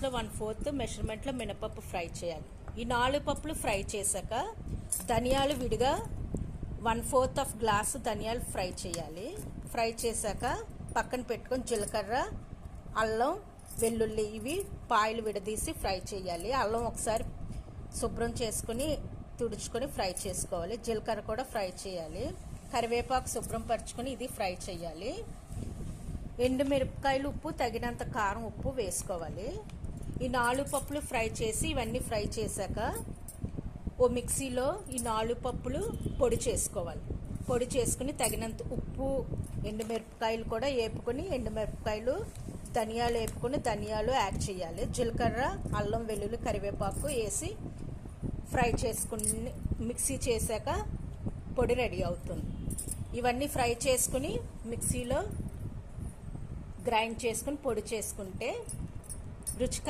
గ్లాస్లో 1/4 మెజర్మెంట్లో మినపప్పు ఫ్రై చేయాలి. ఈ 4 పప్పులు ఫ్రై చేశాక ధనియాలు విడిగా 1/4 గ్లాసు ధనియాలు ఫ్రై చేయాలి. ఫ్రై చేశాక పక్కన పెట్టుకొని జీలకర్ర, అల్లం, వెల్లుల్లి ఇవి పాయలు విడదీసి ఫ్రై చేయాలి. అల్లం ఒకసారి శుభ్రం చేసుకుని తుడుచుకొని ఫ్రై చేసుకోవాలి. జీలకర్ర కూడా ఫ్రై చేయాలి. కరివేపాకు శుభ్రం పరుచుకొని ఇది ఫ్రై చేయాలి. ఎండుమిరపకాయలు, ఉప్పు, తగినంత కారం, ఉప్పు వేసుకోవాలి. ఈ 4 పప్పులు ఫ్రై చేసి ఇవన్నీ ఫ్రై చేశాక ఓ మిక్సీలో ఈ 4 పప్పులు పొడి చేసుకోవాలి. పొడి చేసుకుని తగినంత ఉప్పు, ఎండుమిరపకాయలు కూడా వేపుకొని ఎండుమిరపకాయలు, ధనియాలు వేపుకొని ధనియాలు యాడ్ చేయాలి. జీలకర్ర, అల్లం, వెల్లుల్లి, కరివేపాకు వేసి ఫ్రై చేసుకుని మిక్సీ చేశాక పొడి రెడీ అవుతుంది. ఇవన్నీ ఫ్రై చేసుకుని మిక్సీలో గ్రైండ్ చేసుకుని పొడి చేసుకుంటే రుచికర